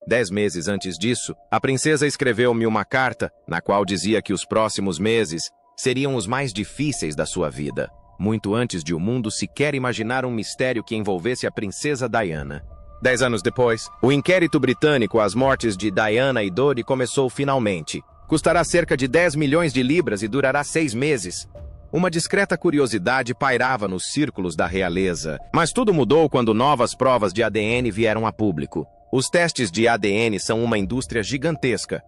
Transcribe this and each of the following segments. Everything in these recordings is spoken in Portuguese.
10 meses antes disso, a princesa escreveu-me uma carta, na qual dizia que os próximos meses seriam os mais difíceis da sua vida, muito antes de o mundo sequer imaginar um mistério que envolvesse a princesa Diana. 10 anos depois, o inquérito britânico às mortes de Diana e Dodi começou finalmente. Custará cerca de 10 milhões de libras e durará 6 meses. Uma discreta curiosidade pairava nos círculos da realeza, mas tudo mudou quando novas provas de ADN vieram a público. Os testes de ADN são uma indústria gigantesca,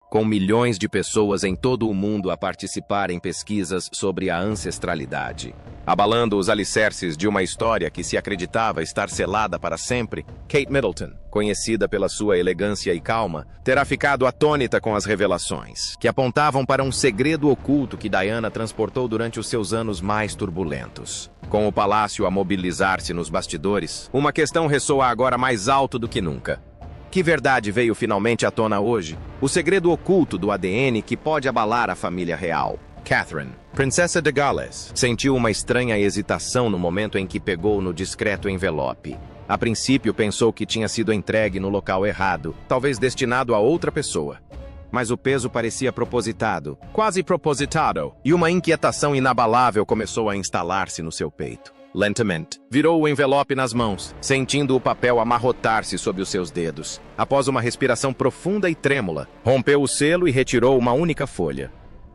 com milhões de pessoas em todo o mundo a participar em pesquisas sobre a ancestralidade. Abalando os alicerces de uma história que se acreditava estar selada para sempre, Kate Middleton, conhecida pela sua elegância e calma, terá ficado atônita com as revelações, que apontavam para um segredo oculto que Diana transportou durante os seus anos mais turbulentos. Com o palácio a mobilizar-se nos bastidores, uma questão ressoa agora mais alto do que nunca. Que verdade veio finalmente à tona hoje? O segredo oculto do ADN que pode abalar a família real. Catherine, princesa de Gales, sentiu uma estranha hesitação no momento em que pegou no discreto envelope. A princípio pensou que tinha sido entregue no local errado, talvez destinado a outra pessoa. Mas o peso parecia propositado, quase propositado, e uma inquietação inabalável começou a instalar-se no seu peito. Lentamente, virou o envelope nas mãos, sentindo o papel amarrotar-se sob os seus dedos. Após uma respiração profunda e trêmula, rompeu o selo e retirou uma única folha.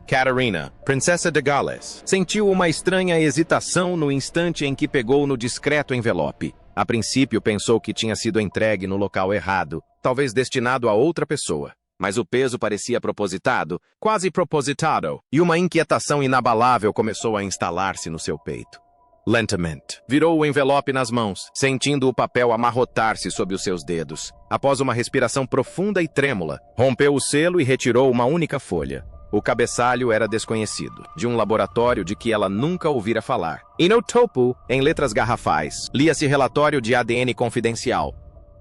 Catarina, princesa de Gales, sentiu uma estranha hesitação no instante em que pegou no discreto envelope. A princípio pensou que tinha sido entregue no local errado, talvez destinado a outra pessoa. Mas o peso parecia propositado, quase propositado, e uma inquietação inabalável começou a instalar-se no seu peito. Lentamente, virou o envelope nas mãos, sentindo o papel amarrotar-se sob os seus dedos. Após uma respiração profunda e trêmula, rompeu o selo e retirou uma única folha. O cabeçalho era desconhecido, de um laboratório de que ela nunca ouvira falar. E no topo, em letras garrafais, lia-se relatório de ADN confidencial.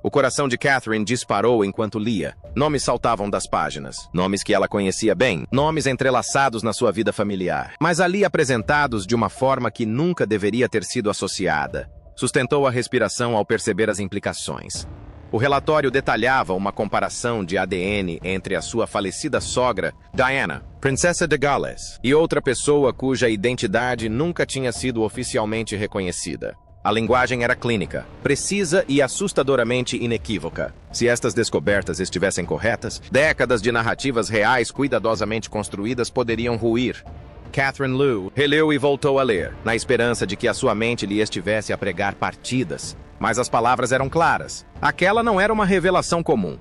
O coração de Catherine disparou enquanto lia. Nomes saltavam das páginas. Nomes que ela conhecia bem. Nomes entrelaçados na sua vida familiar. Mas ali apresentados de uma forma que nunca deveria ter sido associada. Sustentou a respiração ao perceber as implicações. O relatório detalhava uma comparação de ADN entre a sua falecida sogra, Diana, princesa de Gales, e outra pessoa cuja identidade nunca tinha sido oficialmente reconhecida. A linguagem era clínica, precisa e assustadoramente inequívoca. Se estas descobertas estivessem corretas, décadas de narrativas reais cuidadosamente construídas poderiam ruir. Catherine Liu releu e voltou a ler, na esperança de que a sua mente lhe estivesse a pregar partidas. Mas as palavras eram claras. Aquela não era uma revelação comum.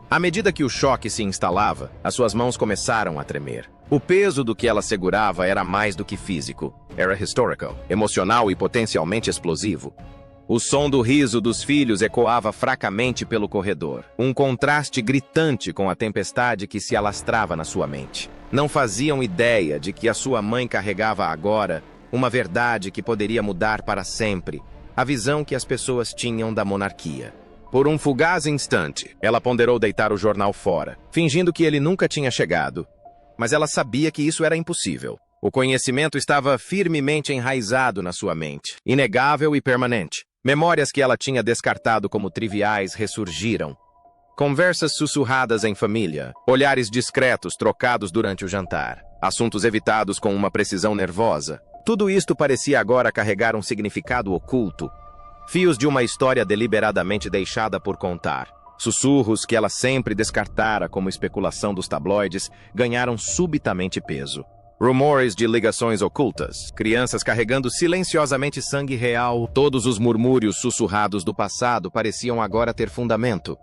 À medida que o choque se instalava, as suas mãos começaram a tremer. O peso do que ela segurava era mais do que físico. Era historical, emocional e potencialmente explosivo. O som do riso dos filhos ecoava fracamente pelo corredor. Um contraste gritante com a tempestade que se alastrava na sua mente. Não faziam ideia de que a sua mãe carregava agora uma verdade que poderia mudar para sempre. A visão que as pessoas tinham da monarquia. Por um fugaz instante, ela ponderou deitar o jornal fora, fingindo que ele nunca tinha chegado. Mas ela sabia que isso era impossível. O conhecimento estava firmemente enraizado na sua mente, inegável e permanente. Memórias que ela tinha descartado como triviais ressurgiram. Conversas sussurradas em família, olhares discretos trocados durante o jantar, assuntos evitados com uma precisão nervosa. Tudo isto parecia agora carregar um significado oculto. Fios de uma história deliberadamente deixada por contar. Sussurros que ela sempre descartara como especulação dos tabloides ganharam subitamente peso. Rumores de ligações ocultas, crianças carregando silenciosamente sangue real, todos os murmúrios sussurrados do passado pareciam agora ter fundamento.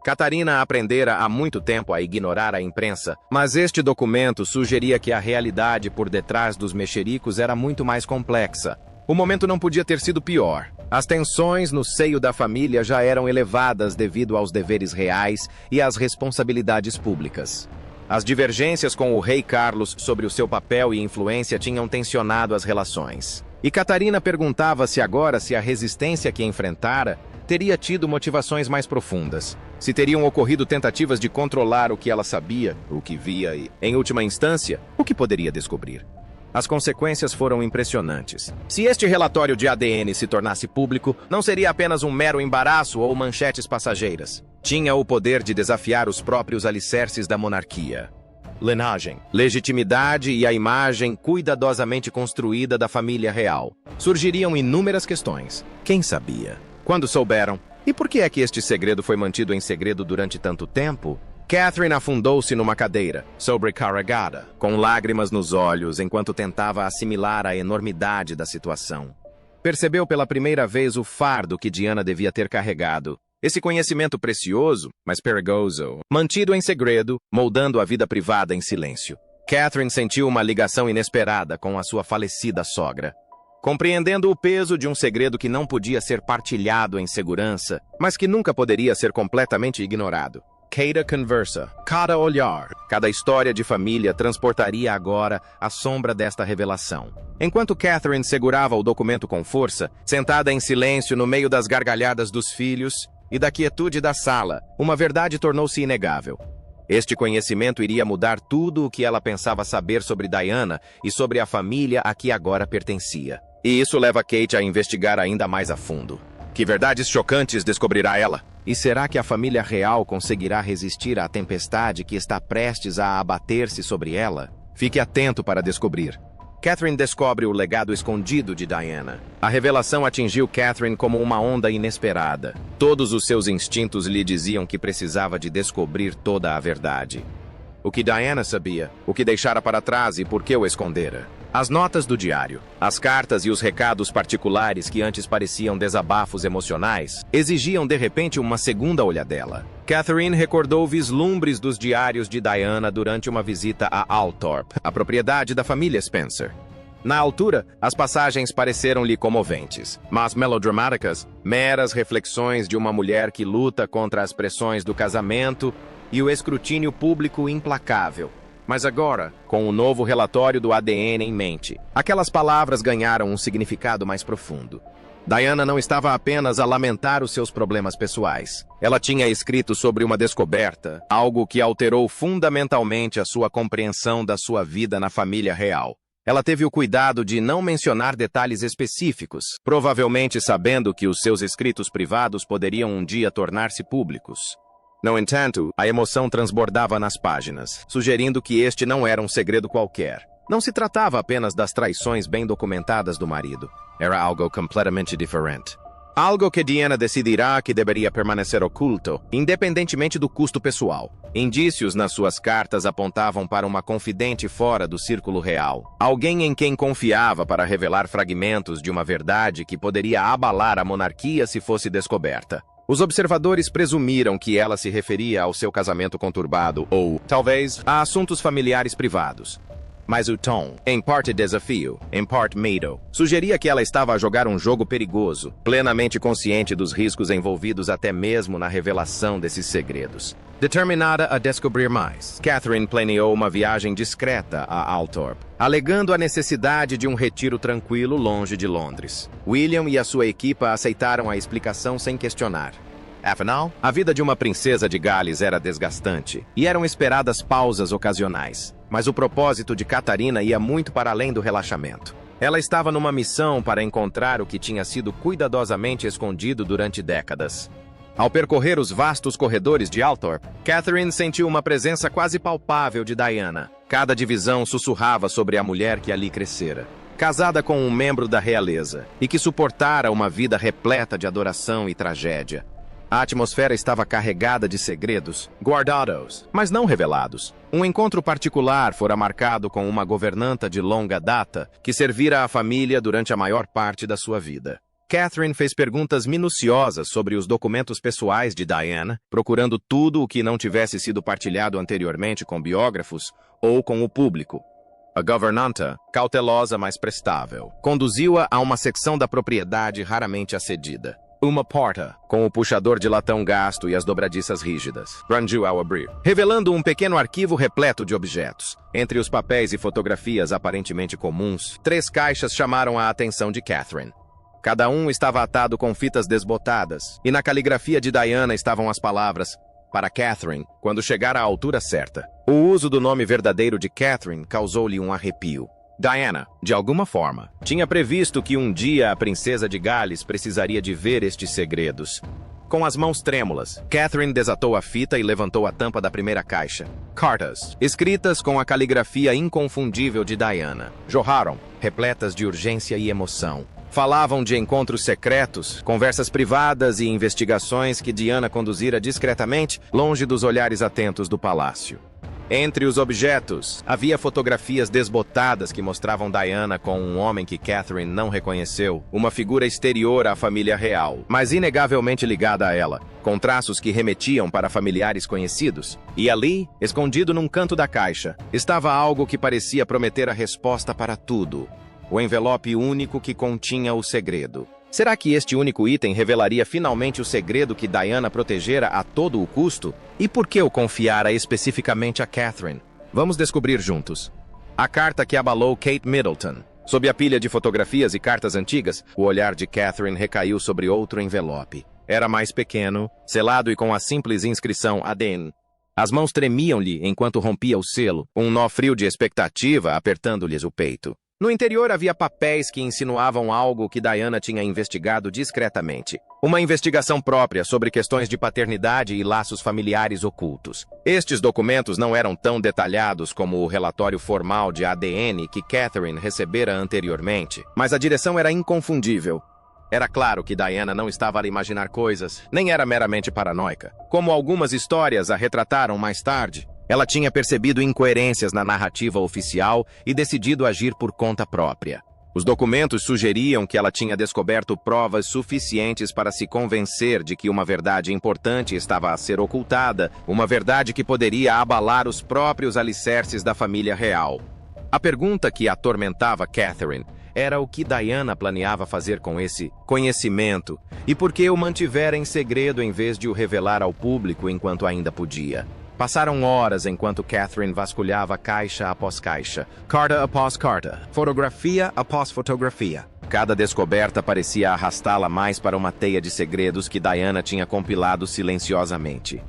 Catarina aprendera há muito tempo a ignorar a imprensa, mas este documento sugeria que a realidade por detrás dos mexericos era muito mais complexa. O momento não podia ter sido pior. As tensões no seio da família já eram elevadas devido aos deveres reais e às responsabilidades públicas. As divergências com o rei Carlos sobre o seu papel e influência tinham tensionado as relações. E Catarina perguntava-se agora se a resistência que enfrentara teria tido motivações mais profundas. Se teriam ocorrido tentativas de controlar o que ela sabia, o que via e, em última instância, o que poderia descobrir. As consequências foram impressionantes. Se este relatório de ADN se tornasse público, não seria apenas um mero embaraço ou manchetes passageiras. Tinha o poder de desafiar os próprios alicerces da monarquia. Linhagem, legitimidade e a imagem cuidadosamente construída da família real. Surgiriam inúmeras questões. Quem sabia? Quando souberam? E por que é que este segredo foi mantido em segredo durante tanto tempo? Catherine afundou-se numa cadeira, sobrecarregada, com lágrimas nos olhos enquanto tentava assimilar a enormidade da situação. Percebeu pela primeira vez o fardo que Diana devia ter carregado. Esse conhecimento precioso, mas perigoso, mantido em segredo, moldando a vida privada em silêncio. Catherine sentiu uma ligação inesperada com a sua falecida sogra. Compreendendo o peso de um segredo que não podia ser partilhado em segurança, mas que nunca poderia ser completamente ignorado. Cada conversa, cada olhar, cada história de família transportaria agora a sombra desta revelação. Enquanto Catherine segurava o documento com força, sentada em silêncio no meio das gargalhadas dos filhos e da quietude da sala, uma verdade tornou-se inegável. Este conhecimento iria mudar tudo o que ela pensava saber sobre Diana e sobre a família a que agora pertencia. E isso leva Kate a investigar ainda mais a fundo. Que verdades chocantes descobrirá ela? E será que a família real conseguirá resistir à tempestade que está prestes a abater-se sobre ela? Fique atento para descobrir. Catherine descobre o legado escondido de Diana. A revelação atingiu Catherine como uma onda inesperada. Todos os seus instintos lhe diziam que precisava de descobrir toda a verdade. O que Diana sabia, o que deixara para trás e por que o escondera. As notas do diário, as cartas e os recados particulares que antes pareciam desabafos emocionais, exigiam de repente uma segunda olhadela. Catherine recordou vislumbres dos diários de Diana durante uma visita a Althorpe, a propriedade da família Spencer. Na altura, as passagens pareceram-lhe comoventes, mas melodramáticas, meras reflexões de uma mulher que luta contra as pressões do casamento e o escrutínio público implacável. Mas agora, com o novo relatório do ADN em mente, aquelas palavras ganharam um significado mais profundo. Diana não estava apenas a lamentar os seus problemas pessoais. Ela tinha escrito sobre uma descoberta, algo que alterou fundamentalmente a sua compreensão da sua vida na família real. Ela teve o cuidado de não mencionar detalhes específicos, provavelmente sabendo que os seus escritos privados poderiam um dia tornar-se públicos. No entanto, a emoção transbordava nas páginas, sugerindo que este não era um segredo qualquer. Não se tratava apenas das traições bem documentadas do marido. Era algo completamente diferente. Algo que Diana decidirá que deveria permanecer oculto, independentemente do custo pessoal. Indícios nas suas cartas apontavam para uma confidente fora do círculo real. Alguém em quem confiava para revelar fragmentos de uma verdade que poderia abalar a monarquia se fosse descoberta. Os observadores presumiram que ela se referia ao seu casamento conturbado ou, talvez, a assuntos familiares privados. Mas o tom, em parte desafio, em parte medo, sugeria que ela estava a jogar um jogo perigoso, plenamente consciente dos riscos envolvidos até mesmo na revelação desses segredos. Determinada a descobrir mais, Catherine planeou uma viagem discreta a Althorpe, alegando a necessidade de um retiro tranquilo longe de Londres. William e a sua equipa aceitaram a explicação sem questionar. Afinal, a vida de uma princesa de Gales era desgastante, e eram esperadas pausas ocasionais. Mas o propósito de Catarina ia muito para além do relaxamento. Ela estava numa missão para encontrar o que tinha sido cuidadosamente escondido durante décadas. Ao percorrer os vastos corredores de Althorpe, Catherine sentiu uma presença quase palpável de Diana. Cada divisão sussurrava sobre a mulher que ali crescera, casada com um membro da realeza, e que suportara uma vida repleta de adoração e tragédia. A atmosfera estava carregada de segredos, guardados, mas não revelados. Um encontro particular fora marcado com uma governanta de longa data que servira à família durante a maior parte da sua vida. Catherine fez perguntas minuciosas sobre os documentos pessoais de Diana, procurando tudo o que não tivesse sido partilhado anteriormente com biógrafos ou com o público. A governanta, cautelosa mas prestável, conduziu-a a uma secção da propriedade raramente acedida. Uma porta, com o puxador de latão gasto e as dobradiças rígidas, rangiu ao abrir, revelando um pequeno arquivo repleto de objetos. Entre os papéis e fotografias aparentemente comuns, 3 caixas chamaram a atenção de Catherine. Cada um estava atado com fitas desbotadas, e na caligrafia de Diana estavam as palavras para Catherine, quando chegar à altura certa. O uso do nome verdadeiro de Catherine causou-lhe um arrepio. Diana, de alguma forma, tinha previsto que um dia a princesa de Gales precisaria de ver estes segredos. Com as mãos trêmulas, Catherine desatou a fita e levantou a tampa da primeira caixa. Cartas, escritas com a caligrafia inconfundível de Diana, jorraram, repletas de urgência e emoção. Falavam de encontros secretos, conversas privadas e investigações que Diana conduzira discretamente, longe dos olhares atentos do palácio. Entre os objetos, havia fotografias desbotadas que mostravam Diana com um homem que Catherine não reconheceu, uma figura exterior à família real, mas inegavelmente ligada a ela, com traços que remetiam para familiares conhecidos. E ali, escondido num canto da caixa, estava algo que parecia prometer a resposta para tudo. O envelope único que continha o segredo. Será que este único item revelaria finalmente o segredo que Diana protegera a todo o custo? E por que o confiara especificamente a Catherine? Vamos descobrir juntos. A carta que abalou Kate Middleton. Sob a pilha de fotografias e cartas antigas, o olhar de Catherine recaiu sobre outro envelope. Era mais pequeno, selado e com a simples inscrição ADN. As mãos tremiam-lhe enquanto rompia o selo, um nó frio de expectativa apertando-lhes o peito. No interior havia papéis que insinuavam algo que Diana tinha investigado discretamente. Uma investigação própria sobre questões de paternidade e laços familiares ocultos. Estes documentos não eram tão detalhados como o relatório formal de ADN que Catherine recebera anteriormente, mas a direção era inconfundível. Era claro que Diana não estava a imaginar coisas, nem era meramente paranoica, como algumas histórias a retrataram mais tarde. Ela tinha percebido incoerências na narrativa oficial e decidido agir por conta própria. Os documentos sugeriam que ela tinha descoberto provas suficientes para se convencer de que uma verdade importante estava a ser ocultada, uma verdade que poderia abalar os próprios alicerces da família real. A pergunta que atormentava Catherine era o que Diana planeava fazer com esse conhecimento e por que o mantivera em segredo em vez de o revelar ao público enquanto ainda podia. Passaram horas enquanto Catherine vasculhava caixa após caixa, carta após carta, fotografia após fotografia. Cada descoberta parecia arrastá-la mais para uma teia de segredos que Diana tinha compilado silenciosamente.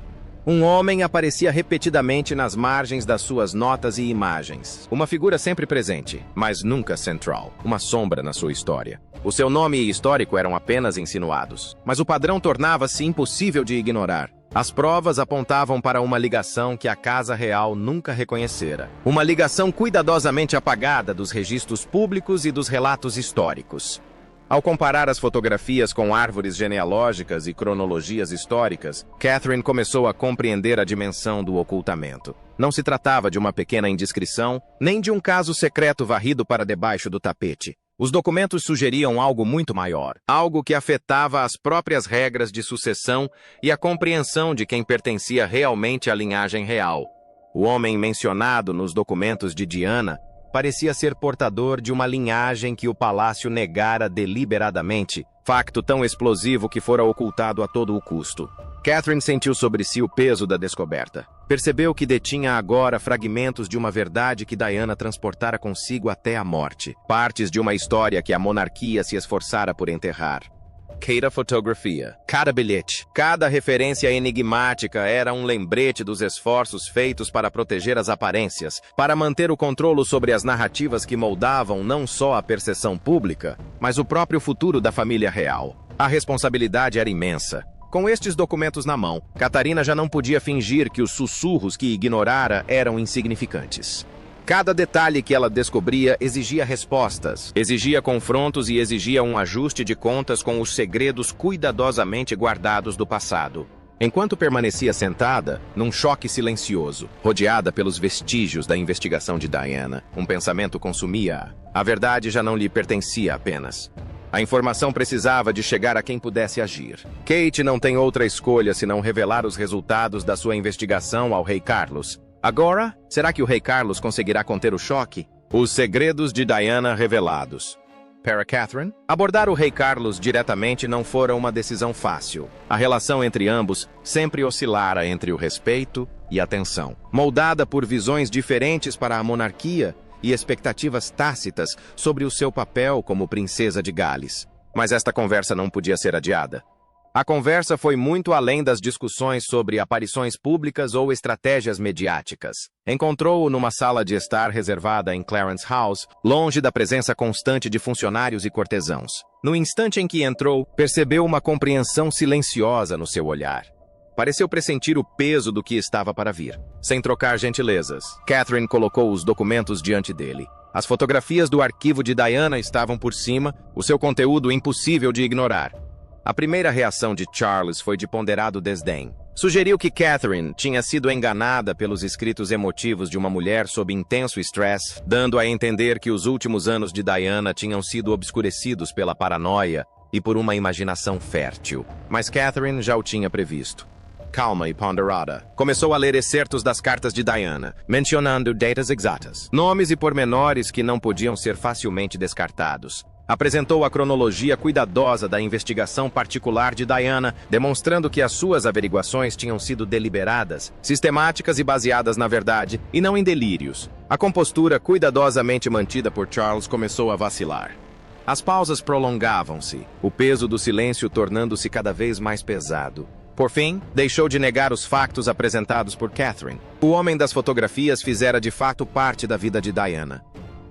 Um homem aparecia repetidamente nas margens das suas notas e imagens. Uma figura sempre presente, mas nunca central. Uma sombra na sua história. O seu nome e histórico eram apenas insinuados, mas o padrão tornava-se impossível de ignorar. As provas apontavam para uma ligação que a Casa Real nunca reconhecera. Uma ligação cuidadosamente apagada dos registros públicos e dos relatos históricos. Ao comparar as fotografias com árvores genealógicas e cronologias históricas, Catherine começou a compreender a dimensão do ocultamento. Não se tratava de uma pequena indiscrição, nem de um caso secreto varrido para debaixo do tapete. Os documentos sugeriam algo muito maior, algo que afetava as próprias regras de sucessão e a compreensão de quem pertencia realmente à linhagem real. O homem mencionado nos documentos de Diana parecia ser portador de uma linhagem que o palácio negara deliberadamente, facto tão explosivo que fora ocultado a todo o custo. Catherine sentiu sobre si o peso da descoberta. Percebeu que detinha agora fragmentos de uma verdade que Diana transportara consigo até a morte. Partes de uma história que a monarquia se esforçara por enterrar. Cada fotografia, cada bilhete, cada referência enigmática era um lembrete dos esforços feitos para proteger as aparências, para manter o controle sobre as narrativas que moldavam não só a percepção pública, mas o próprio futuro da família real. A responsabilidade era imensa. Com estes documentos na mão, Catarina já não podia fingir que os sussurros que ignorara eram insignificantes. Cada detalhe que ela descobria exigia respostas, exigia confrontos e exigia um ajuste de contas com os segredos cuidadosamente guardados do passado. Enquanto permanecia sentada, num choque silencioso, rodeada pelos vestígios da investigação de Diana, um pensamento consumia-a. A verdade já não lhe pertencia apenas. A informação precisava de chegar a quem pudesse agir. Kate não tem outra escolha senão revelar os resultados da sua investigação ao rei Carlos. Agora, será que o rei Carlos conseguirá conter o choque? Os segredos de Diana revelados. Para Catherine, abordar o rei Carlos diretamente não fora uma decisão fácil. A relação entre ambos sempre oscilara entre o respeito e a tensão, moldada por visões diferentes para a monarquia e expectativas tácitas sobre o seu papel como princesa de Gales. Mas esta conversa não podia ser adiada. A conversa foi muito além das discussões sobre aparições públicas ou estratégias mediáticas. Encontrou-o numa sala de estar reservada em Clarence House, longe da presença constante de funcionários e cortesãos. No instante em que entrou, percebeu uma compreensão silenciosa no seu olhar. Pareceu pressentir o peso do que estava para vir. Sem trocar gentilezas, Catherine colocou os documentos diante dele. As fotografias do arquivo de Diana estavam por cima, o seu conteúdo impossível de ignorar. A primeira reação de Charles foi de ponderado desdém. Sugeriu que Catherine tinha sido enganada pelos escritos emotivos de uma mulher sob intenso estresse, dando a entender que os últimos anos de Diana tinham sido obscurecidos pela paranoia e por uma imaginação fértil. Mas Catherine já o tinha previsto. Calma e ponderada, começou a ler excertos das cartas de Diana, mencionando datas exatas, nomes e pormenores que não podiam ser facilmente descartados. Apresentou a cronologia cuidadosa da investigação particular de Diana, demonstrando que as suas averiguações tinham sido deliberadas, sistemáticas e baseadas na verdade, e não em delírios. A compostura cuidadosamente mantida por Charles começou a vacilar. As pausas prolongavam-se, o peso do silêncio tornando-se cada vez mais pesado. Por fim, deixou de negar os factos apresentados por Catherine. O homem das fotografias fizera de fato parte da vida de Diana.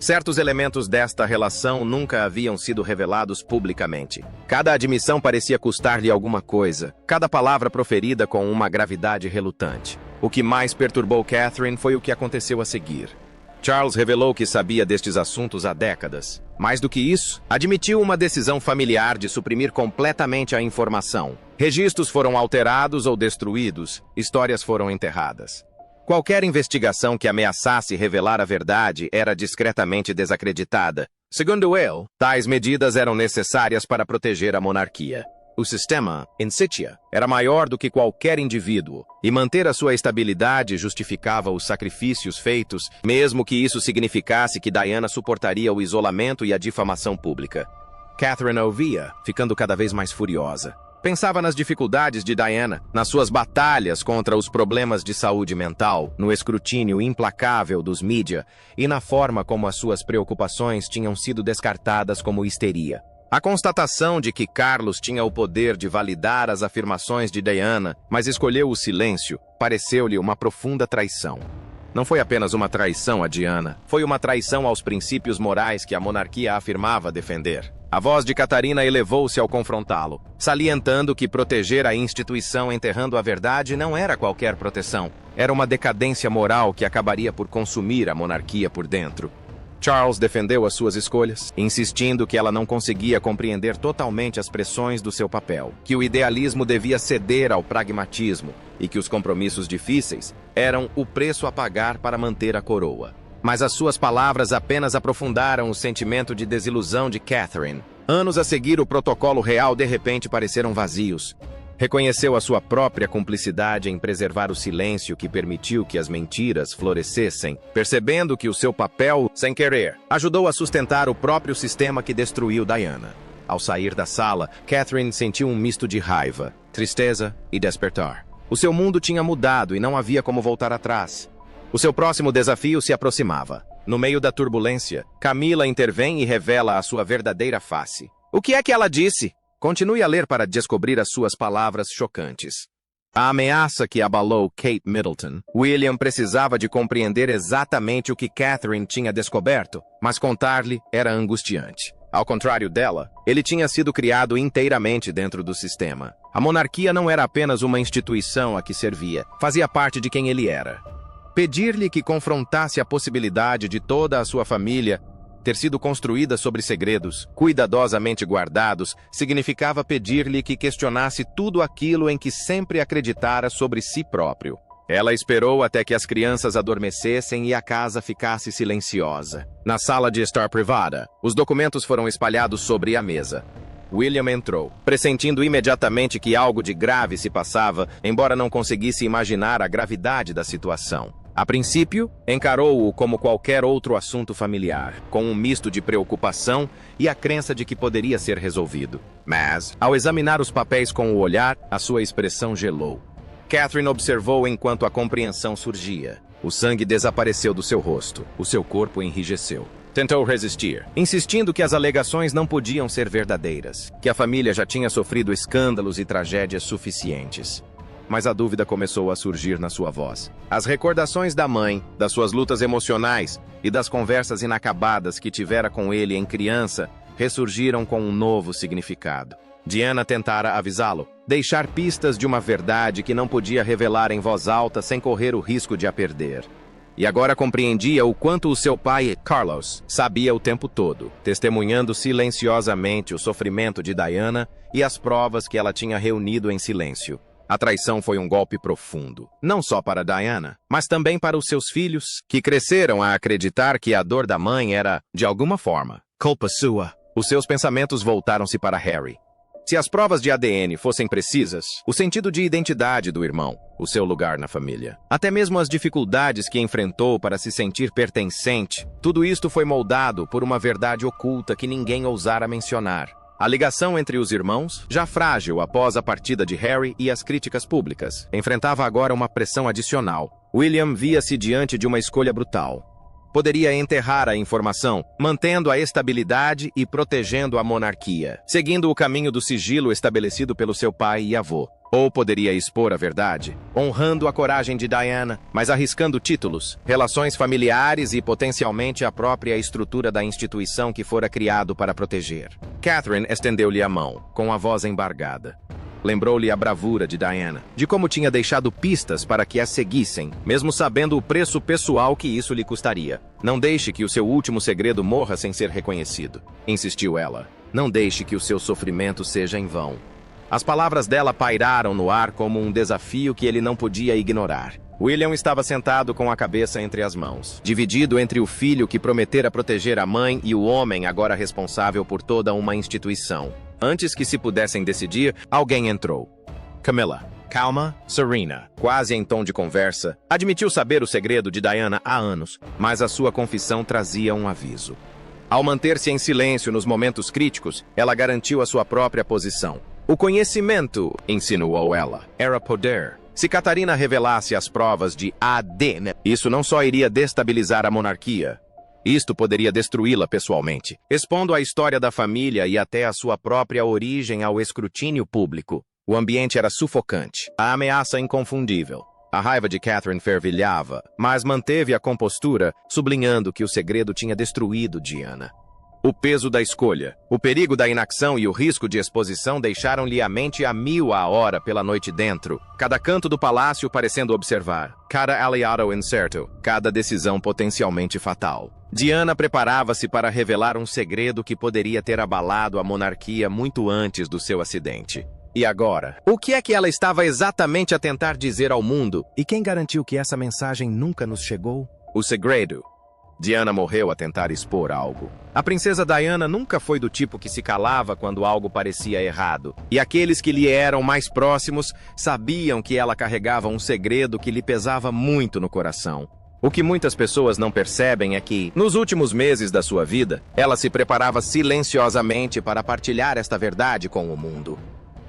Certos elementos desta relação nunca haviam sido revelados publicamente. Cada admissão parecia custar-lhe alguma coisa, cada palavra proferida com uma gravidade relutante. O que mais perturbou Catherine foi o que aconteceu a seguir. Charles revelou que sabia destes assuntos há décadas. Mais do que isso, admitiu uma decisão familiar de suprimir completamente a informação. Registros foram alterados ou destruídos, histórias foram enterradas. Qualquer investigação que ameaçasse revelar a verdade era discretamente desacreditada. Segundo ele, tais medidas eram necessárias para proteger a monarquia. O sistema, in situ, era maior do que qualquer indivíduo, e manter a sua estabilidade justificava os sacrifícios feitos, mesmo que isso significasse que Diana suportaria o isolamento e a difamação pública. Catherine ouvia, ficando cada vez mais furiosa. Pensava nas dificuldades de Diana, nas suas batalhas contra os problemas de saúde mental, no escrutínio implacável dos mídia e na forma como as suas preocupações tinham sido descartadas como histeria. A constatação de que Carlos tinha o poder de validar as afirmações de Diana, mas escolheu o silêncio, pareceu-lhe uma profunda traição. Não foi apenas uma traição a Diana, foi uma traição aos princípios morais que a monarquia afirmava defender. A voz de Catarina elevou-se ao confrontá-lo, salientando que proteger a instituição enterrando a verdade não era qualquer proteção. Era uma decadência moral que acabaria por consumir a monarquia por dentro. Charles defendeu as suas escolhas, insistindo que ela não conseguia compreender totalmente as pressões do seu papel, que o idealismo devia ceder ao pragmatismo e que os compromissos difíceis eram o preço a pagar para manter a coroa. Mas as suas palavras apenas aprofundaram o sentimento de desilusão de Catherine. Anos a seguir, o protocolo real de repente pareceram vazios. Reconheceu a sua própria cumplicidade em preservar o silêncio que permitiu que as mentiras florescessem, percebendo que o seu papel, sem querer, ajudou a sustentar o próprio sistema que destruiu Diana. Ao sair da sala, Catherine sentiu um misto de raiva, tristeza e despertar. O seu mundo tinha mudado e não havia como voltar atrás. O seu próximo desafio se aproximava. No meio da turbulência, Camila intervém e revela a sua verdadeira face. O que é que ela disse? Continue a ler para descobrir as suas palavras chocantes. A ameaça que abalou Kate Middleton, William precisava de compreender exatamente o que Catherine tinha descoberto, mas contar-lhe era angustiante. Ao contrário dela, ele tinha sido criado inteiramente dentro do sistema. A monarquia não era apenas uma instituição a que servia, fazia parte de quem ele era. Pedir-lhe que confrontasse a possibilidade de toda a sua família ter sido construída sobre segredos, cuidadosamente guardados, significava pedir-lhe que questionasse tudo aquilo em que sempre acreditara sobre si próprio. Ela esperou até que as crianças adormecessem e a casa ficasse silenciosa. Na sala de estar privada, os documentos foram espalhados sobre a mesa. William entrou, pressentindo imediatamente que algo de grave se passava, embora não conseguisse imaginar a gravidade da situação. A princípio, encarou-o como qualquer outro assunto familiar, com um misto de preocupação e a crença de que poderia ser resolvido. Mas, ao examinar os papéis com o olhar, a sua expressão gelou. Catherine observou enquanto a compreensão surgia. O sangue desapareceu do seu rosto, o seu corpo enrijeceu. Tentou resistir, insistindo que as alegações não podiam ser verdadeiras, que a família já tinha sofrido escândalos e tragédias suficientes. Mas a dúvida começou a surgir na sua voz. As recordações da mãe, das suas lutas emocionais e das conversas inacabadas que tivera com ele em criança ressurgiram com um novo significado. Diana tentara avisá-lo, deixar pistas de uma verdade que não podia revelar em voz alta sem correr o risco de a perder. E agora compreendia o quanto o seu pai, Carlos, sabia o tempo todo, testemunhando silenciosamente o sofrimento de Diana e as provas que ela tinha reunido em silêncio. A traição foi um golpe profundo, não só para Diana, mas também para os seus filhos, que cresceram a acreditar que a dor da mãe era, de alguma forma, culpa sua. Os seus pensamentos voltaram-se para Harry. Se as provas de ADN fossem precisas, o sentido de identidade do irmão, o seu lugar na família, até mesmo as dificuldades que enfrentou para se sentir pertencente, tudo isto foi moldado por uma verdade oculta que ninguém ousara mencionar. A ligação entre os irmãos, já frágil após a partida de Harry e as críticas públicas, enfrentava agora uma pressão adicional. William via-se diante de uma escolha brutal. Poderia enterrar a informação, mantendo a estabilidade e protegendo a monarquia, seguindo o caminho do sigilo estabelecido pelo seu pai e avô. Ou poderia expor a verdade, honrando a coragem de Diana, mas arriscando títulos, relações familiares e potencialmente a própria estrutura da instituição que fora criado para proteger. Catherine estendeu-lhe a mão, com a voz embargada. Lembrou-lhe a bravura de Diana, de como tinha deixado pistas para que a seguissem, mesmo sabendo o preço pessoal que isso lhe custaria. Não deixe que o seu último segredo morra sem ser reconhecido, insistiu ela. Não deixe que o seu sofrimento seja em vão. As palavras dela pairaram no ar como um desafio que ele não podia ignorar. William estava sentado com a cabeça entre as mãos, dividido entre o filho que prometera proteger a mãe e o homem agora responsável por toda uma instituição. Antes que se pudessem decidir, alguém entrou. Camilla, calma, serena, quase em tom de conversa, admitiu saber o segredo de Diana há anos, mas a sua confissão trazia um aviso. Ao manter-se em silêncio nos momentos críticos, ela garantiu a sua própria posição. O conhecimento, insinuou ela, era poder. Se Catarina revelasse as provas de ADN, isso não só iria destabilizar a monarquia, isto poderia destruí-la pessoalmente, expondo a história da família e até a sua própria origem ao escrutínio público. O ambiente era sufocante, a ameaça inconfundível. A raiva de Catherine fervilhava, mas manteve a compostura, sublinhando que o segredo tinha destruído Diana. O peso da escolha, o perigo da inacção e o risco de exposição deixaram-lhe a mente a 1000 a hora pela noite dentro, cada canto do palácio parecendo observar, cada aliado incerto, cada decisão potencialmente fatal. Diana preparava-se para revelar um segredo que poderia ter abalado a monarquia muito antes do seu acidente. E agora? O que é que ela estava exatamente a tentar dizer ao mundo? E quem garantiu que essa mensagem nunca nos chegou? O segredo. Diana morreu a tentar expor algo. A princesa Diana nunca foi do tipo que se calava quando algo parecia errado. E aqueles que lhe eram mais próximos sabiam que ela carregava um segredo que lhe pesava muito no coração. O que muitas pessoas não percebem é que, nos últimos meses da sua vida, ela se preparava silenciosamente para partilhar esta verdade com o mundo.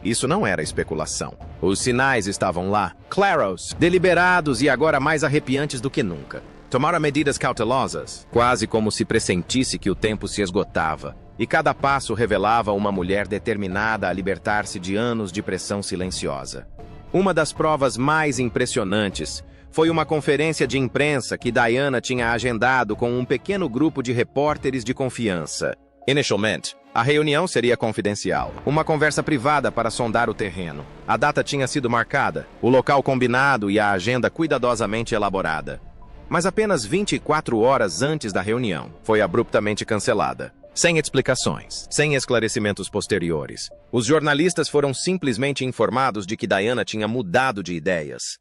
Isso não era especulação. Os sinais estavam lá, claros, deliberados e agora mais arrepiantes do que nunca. Tomara medidas cautelosas, quase como se pressentisse que o tempo se esgotava, e cada passo revelava uma mulher determinada a libertar-se de anos de pressão silenciosa. Uma das provas mais impressionantes foi uma conferência de imprensa que Diana tinha agendado com um pequeno grupo de repórteres de confiança. Inicialmente, a reunião seria confidencial, uma conversa privada para sondar o terreno. A data tinha sido marcada, o local combinado e a agenda cuidadosamente elaborada. Mas apenas 24 horas antes da reunião, foi abruptamente cancelada. Sem explicações, sem esclarecimentos posteriores. Os jornalistas foram simplesmente informados de que Diana tinha mudado de ideias.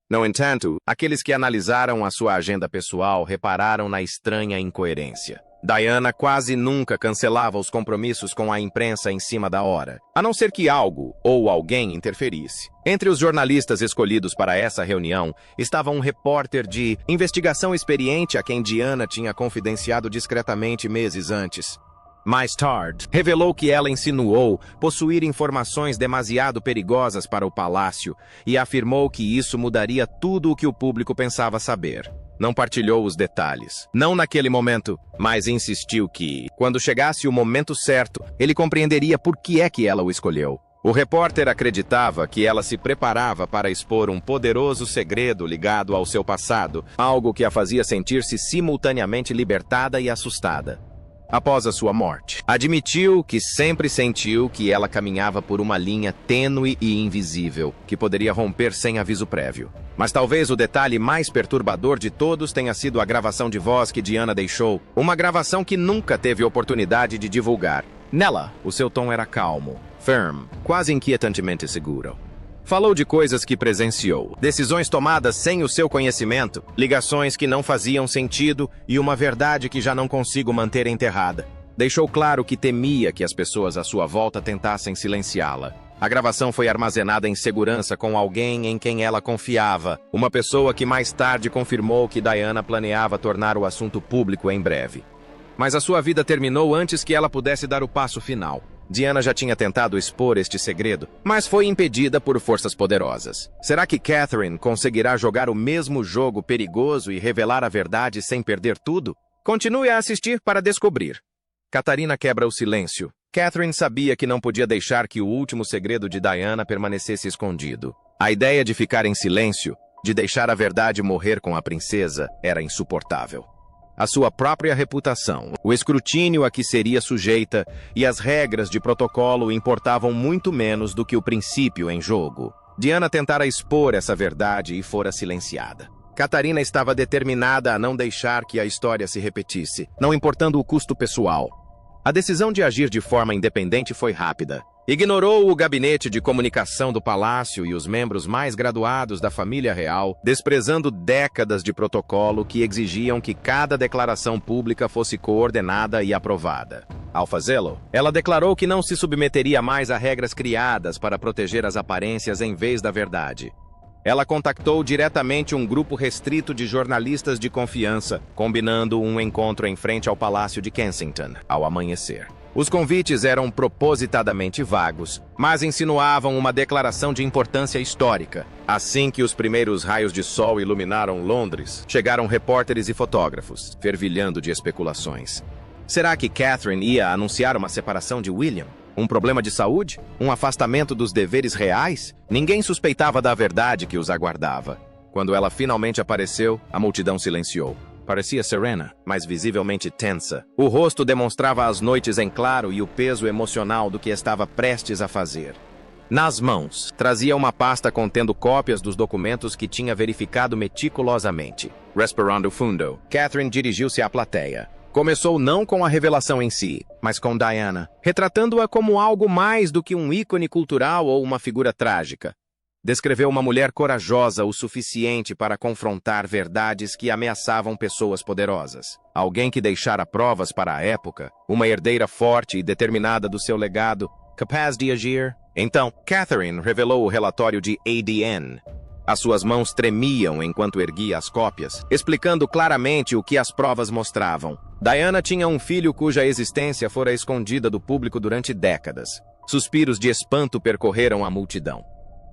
No entanto, aqueles que analisaram a sua agenda pessoal repararam na estranha incoerência. Diana quase nunca cancelava os compromissos com a imprensa em cima da hora, a não ser que algo ou alguém interferisse. Entre os jornalistas escolhidos para essa reunião estava um repórter de investigação experiente a quem Diana tinha confidenciado discretamente meses antes. Mais tarde, revelou que ela insinuou possuir informações demasiado perigosas para o palácio e afirmou que isso mudaria tudo o que o público pensava saber. Não partilhou os detalhes, não naquele momento, mas insistiu que, quando chegasse o momento certo, ele compreenderia por que é que ela o escolheu. O repórter acreditava que ela se preparava para expor um poderoso segredo ligado ao seu passado, algo que a fazia sentir-se simultaneamente libertada e assustada. Após a sua morte, admitiu que sempre sentiu que ela caminhava por uma linha tênue e invisível, que poderia romper sem aviso prévio. Mas talvez o detalhe mais perturbador de todos tenha sido a gravação de voz que Diana deixou, uma gravação que nunca teve oportunidade de divulgar. Nela, o seu tom era calmo, firme, quase inquietantemente seguro. Falou de coisas que presenciou, decisões tomadas sem o seu conhecimento, ligações que não faziam sentido e uma verdade que já não consigo manter enterrada. Deixou claro que temia que as pessoas à sua volta tentassem silenciá-la. A gravação foi armazenada em segurança com alguém em quem ela confiava, uma pessoa que mais tarde confirmou que Diana planeava tornar o assunto público em breve. Mas a sua vida terminou antes que ela pudesse dar o passo final. Diana já tinha tentado expor este segredo, mas foi impedida por forças poderosas. Será que Catherine conseguirá jogar o mesmo jogo perigoso e revelar a verdade sem perder tudo? Continue a assistir para descobrir. Catarina quebra o silêncio. Catherine sabia que não podia deixar que o último segredo de Diana permanecesse escondido. A ideia de ficar em silêncio, de deixar a verdade morrer com a princesa, era insuportável. A sua própria reputação, o escrutínio a que seria sujeita e as regras de protocolo importavam muito menos do que o princípio em jogo. Diana tentara expor essa verdade e fora silenciada. Catarina estava determinada a não deixar que a história se repetisse, não importando o custo pessoal. A decisão de agir de forma independente foi rápida. Ignorou o gabinete de comunicação do palácio e os membros mais graduados da família real, desprezando décadas de protocolo que exigiam que cada declaração pública fosse coordenada e aprovada. Ao fazê-lo, ela declarou que não se submeteria mais a regras criadas para proteger as aparências em vez da verdade. Ela contactou diretamente um grupo restrito de jornalistas de confiança, combinando um encontro em frente ao Palácio de Kensington, ao amanhecer. Os convites eram propositadamente vagos, mas insinuavam uma declaração de importância histórica. Assim que os primeiros raios de sol iluminaram Londres, chegaram repórteres e fotógrafos, fervilhando de especulações. Será que Catherine ia anunciar uma separação de William? Um problema de saúde? Um afastamento dos deveres reais? Ninguém suspeitava da verdade que os aguardava. Quando ela finalmente apareceu, a multidão silenciou. Parecia serena, mas visivelmente tensa. O rosto demonstrava as noites em claro e o peso emocional do que estava prestes a fazer. Nas mãos, trazia uma pasta contendo cópias dos documentos que tinha verificado meticulosamente. Respirando fundo, Catherine dirigiu-se à plateia. Começou não com a revelação em si, mas com Diana, retratando-a como algo mais do que um ícone cultural ou uma figura trágica. Descreveu uma mulher corajosa o suficiente para confrontar verdades que ameaçavam pessoas poderosas. Alguém que deixara provas para a época, uma herdeira forte e determinada do seu legado, capaz de agir. Então, Catherine revelou o relatório de ADN. As suas mãos tremiam enquanto erguia as cópias, explicando claramente o que as provas mostravam. Diana tinha um filho cuja existência fora escondida do público durante décadas. Suspiros de espanto percorreram a multidão.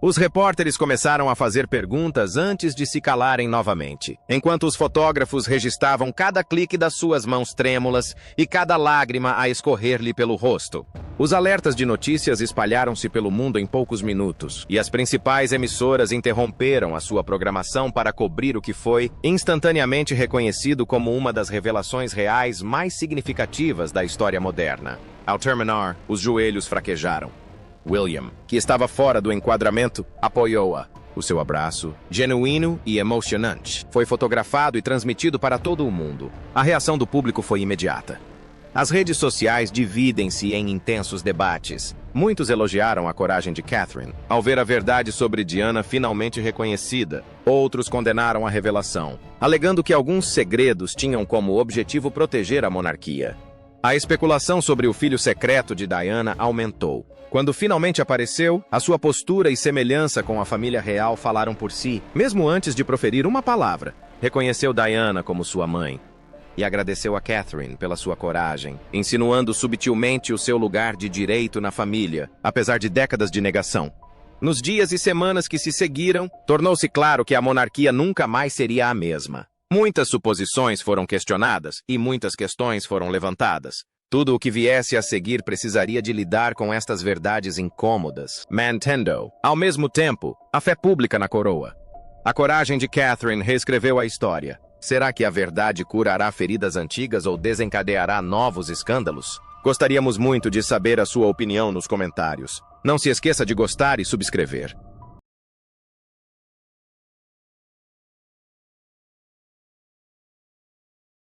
Os repórteres começaram a fazer perguntas antes de se calarem novamente, enquanto os fotógrafos registravam cada clique das suas mãos trêmulas e cada lágrima a escorrer-lhe pelo rosto. Os alertas de notícias espalharam-se pelo mundo em poucos minutos, e as principais emissoras interromperam a sua programação para cobrir o que foi instantaneamente reconhecido como uma das revelações reais mais significativas da história moderna. Ao terminar, os joelhos fraquejaram. William, que estava fora do enquadramento, apoiou-a. O seu abraço, genuíno e emocionante, foi fotografado e transmitido para todo o mundo. A reação do público foi imediata. As redes sociais dividem-se em intensos debates. Muitos elogiaram a coragem de Catherine ao ver a verdade sobre Diana finalmente reconhecida. Outros condenaram a revelação, alegando que alguns segredos tinham como objetivo proteger a monarquia. A especulação sobre o filho secreto de Diana aumentou. Quando finalmente apareceu, a sua postura e semelhança com a família real falaram por si, mesmo antes de proferir uma palavra. Reconheceu Diana como sua mãe. e agradeceu a Catherine pela sua coragem, insinuando subtilmente o seu lugar de direito na família, apesar de décadas de negação. Nos dias e semanas que se seguiram, tornou-se claro que a monarquia nunca mais seria a mesma. Muitas suposições foram questionadas e muitas questões foram levantadas. Tudo o que viesse a seguir precisaria de lidar com estas verdades incômodas. Mantendo, ao mesmo tempo, a fé pública na coroa. A coragem de Catherine reescreveu a história. Será que a verdade curará feridas antigas ou desencadeará novos escândalos? Gostaríamos muito de saber a sua opinião nos comentários. Não se esqueça de gostar e subscrever.